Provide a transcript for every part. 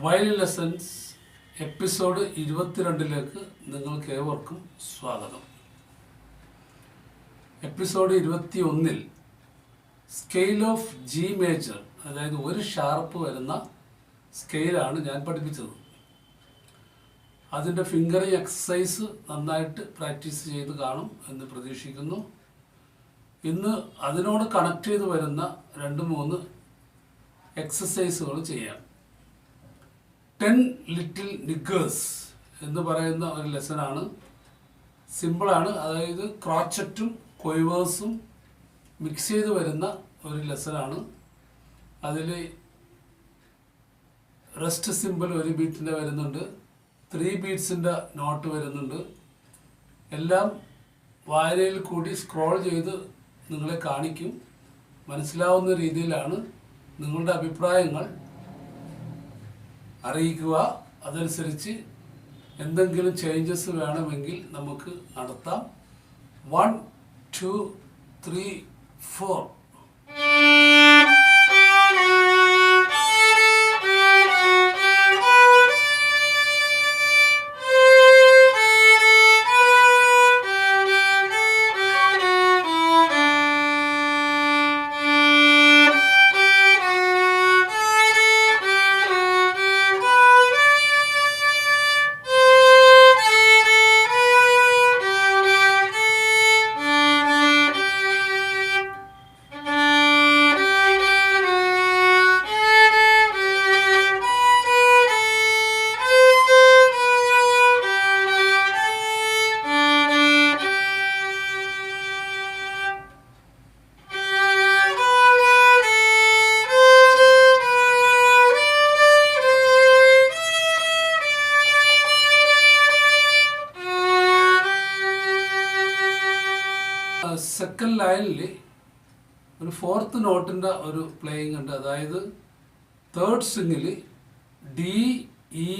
Violin lessons episode 22 നിങ്ങൾക്ക് ഏവർക്കും സ്വാഗതം. Episode 21 scale of G major, അതായത് ഒരു ഷാർപ്പ് വരുന്ന സ്കെയിലാണ് ഞാൻ പഠിപ്പിച്ചത്. അതിൻ്റെ ഫിംഗറിങ് എക്സസൈസ് നന്നായിട്ട് പ്രാക്ടീസ് ചെയ്ത് കാണും എന്ന് പ്രതീക്ഷിക്കുന്നു. ഇന്ന് അതിനോട് കണക്ട് ചെയ്ത് വരുന്ന 2-3 എക്സസൈസുകൾ ചെയ്യാം. 10 ലിറ്റിൽ നിഗേഴ്സ് എന്ന് പറയുന്ന ഒരു ലെസനാണ്. സിമ്പിളാണ്, അതായത് ക്രോച്ചറ്റും കൊയ്വേഴ്സും മിക്സ് ചെയ്ത് വരുന്ന ഒരു ലെസനാണ്. അതിൽ റെസ്റ്റ് സിമ്പിൾ ഒരു ബീറ്റിൻ്റെ വരുന്നുണ്ട്, 3 ബീറ്റ്സിൻ്റെ നോട്ട് വരുന്നുണ്ട്. എല്ലാം വായനയിൽ കൂടി സ്ക്രോൾ ചെയ്ത് നിങ്ങളെ കാണിക്കും. മനസ്സിലാവുന്ന രീതിയിലാണ്. നിങ്ങളുടെ അഭിപ്രായങ്ങൾ അറിയിക്കുക. അതനുസരിച്ച് എന്തെങ്കിലും ചേഞ്ചസ് വേണമെങ്കിൽ നമുക്ക് നടത്താം. 1 2 3 4. സെക്കൻഡ് ലൈനിൽ ഒരു 4th നോട്ടിൻ്റെ ഒരു പ്ലേയിങ് ഉണ്ട്. അതായത് 3rd സ്ട്രിങ്ങിൽ D E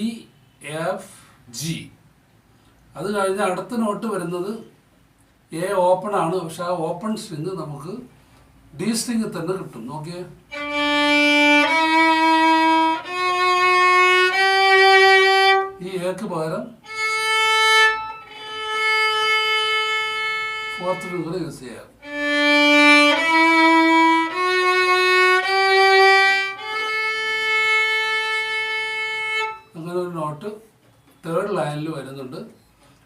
F G. അത് കഴിഞ്ഞ് അടുത്ത നോട്ട് വരുന്നത് A ഓപ്പൺ ആണ്. പക്ഷെ ആ ഓപ്പൺ സ്ട്രിങ് നമുക്ക് D സ്ട്രിങ് തന്നെ കിട്ടും. നോക്കിയേ, ഈ Aക്ക് പകരം 4th ഫിംഗർ യൂസ് ചെയ്യാം. അങ്ങനെ ഒരു നോട്ട് 3rd ലൈനിൽ വരുന്നുണ്ട്.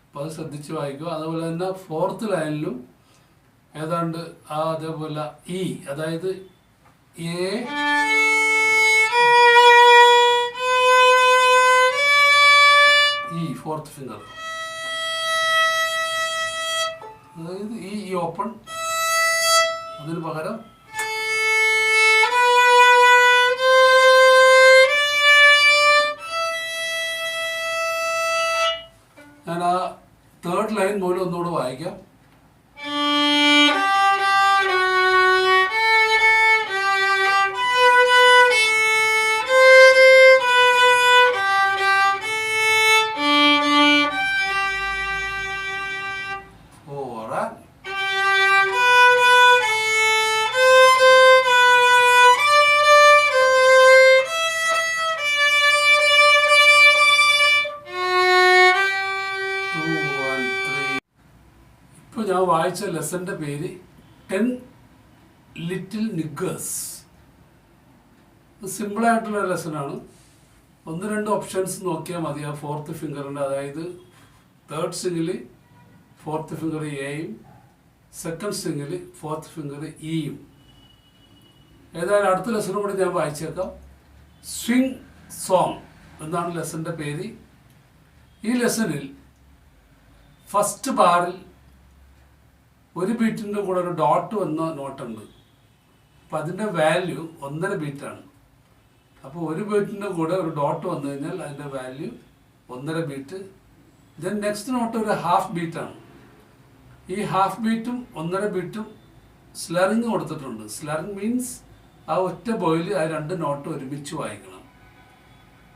അപ്പോൾ അത് ശ്രദ്ധിച്ച് വായിക്കുക. അതുപോലെ തന്നെ 4th ലൈനിലും ഏതാണ്ട് അതേപോലെ E, അതായത് A E 4th ഫിംഗർ, അതായത് ഈ ഓപ്പൺ, അതിന് പകരം ഞാൻ ആ 3rd ലൈൻ മൂലം ഒന്നുകൂടെ വായിക്കാം. ഇപ്പോൾ ഞാൻ വായിച്ച ലെസൻ്റെ പേര് 10 ലിറ്റിൽ നിഗേഴ്സ്. സിമ്പിളായിട്ടുള്ള ലെസനാണ്. 1-2 ഓപ്ഷൻസ് നോക്കിയാൽ മതി. ആ 4th ഫിംഗറിൻ്റെ, അതായത് 3rd സ്ട്രിങ്ങിൽ 4th ഫിംഗർ എയും 2nd സ്ട്രിങ്ങിൽ 4th ഫിംഗർ ഇയും. ഏതായാലും അടുത്ത ലെസനും കൂടി ഞാൻ വായിച്ചേക്കാം. സ്വിങ് സോങ് എന്നാണ് ലെസൻ്റെ പേര്. ഈ ലെസണിൽ ഫസ്റ്റ് ബാറിൽ ഒരു ബീറ്റിൻ്റെ കൂടെ ഒരു ഡോട്ട് വന്ന നോട്ടുണ്ട്. അപ്പം അതിൻ്റെ വാല്യൂ 1.5 ബീറ്റാണ്. അപ്പോൾ ഒരു ബീറ്റിൻ്റെ കൂടെ ഒരു ഡോട്ട് വന്നു കഴിഞ്ഞാൽ അതിൻ്റെ value 1.5 beat. Then next note ഒരു ഹാഫ് ബീറ്റാണ്. ഈ ഹാഫ് ബീറ്റും 1.5 ബീറ്റും സ്ലറിങ് കൊടുത്തിട്ടുണ്ട്. സ്ലറിങ് മീൻസ് ആ ഒറ്റ ബോയിൽ ആ 2 നോട്ട് ഒരുമിച്ച് വായിക്കണം.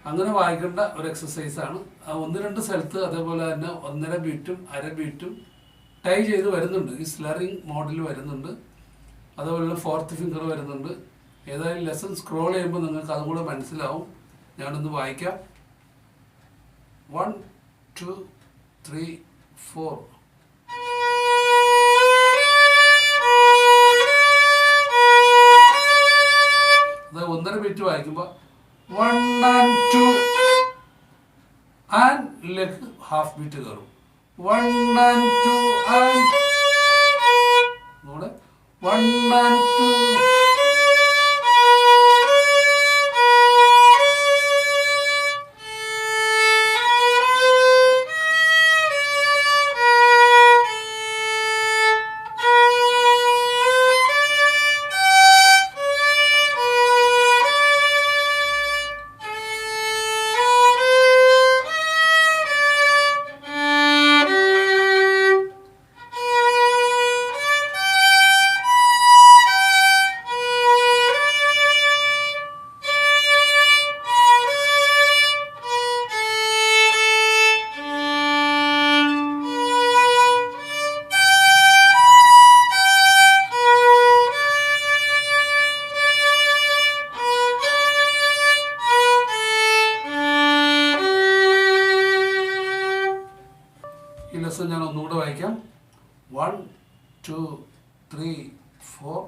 അങ്ങനെ വായിക്കേണ്ട ഒരു എക്സസൈസാണ്. ആ 1-2 സ്ഥലത്ത് അതേപോലെ തന്നെ 1.5 ബീറ്റും 1/2 ബീറ്റും ടൈ ചെയ്ത് വരുന്നുണ്ട്. ഈ സ്ലറിങ് മോഡൽ വരുന്നുണ്ട്. അതുപോലെ 4th ഫിംഗർ വരുന്നുണ്ട്. ഏതായാലും ലെസൺ സ്ക്രോൾ ചെയ്യുമ്പോൾ നിങ്ങൾക്ക് അതും കൂടെ മനസ്സിലാവും. ഞാനൊന്ന് വായിക്കാം. 1 2 3 4. അത് 1.5 ബീറ്റ് വായിക്കുമ്പോൾ 1 and 2 and lake half beat കയറും. 1 and 2 and നമ്മുടെ 1 and 2. ഈ ലെസൺ ഞാൻ ഒന്നുകൂടെ വായിക്കാം. 1 2 3 4.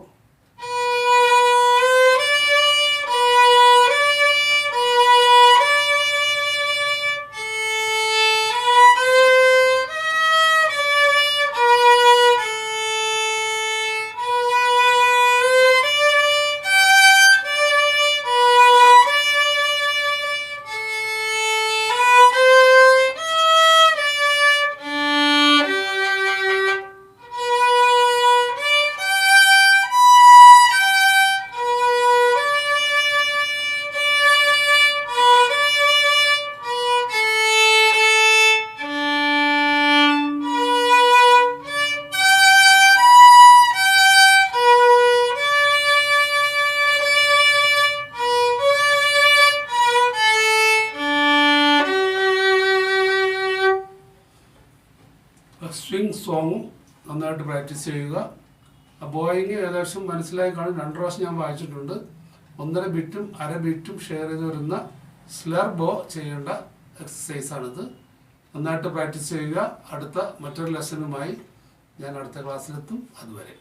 സ്ട്രിങ് സോങ്ങും നന്നായിട്ട് പ്രാക്ടീസ് ചെയ്യുക. ബോയിങ് ഏകദേശം മനസ്സിലായി കാണും. 2 പ്രാവശ്യം ഞാൻ വായിച്ചിട്ടുണ്ട്. 1.5 ബീറ്റും 1/2 ബീറ്റും ഷെയർ ചെയ്ത് വരുന്ന സ്ലർ ബോ ചെയ്യേണ്ട എക്സസൈസാണിത്. നന്നായിട്ട് പ്രാക്ടീസ് ചെയ്യുക. അടുത്ത മറ്റൊരു ലെസണുമായി ഞാൻ അടുത്ത ക്ലാസ്സിലെത്തും. അതുവരെ.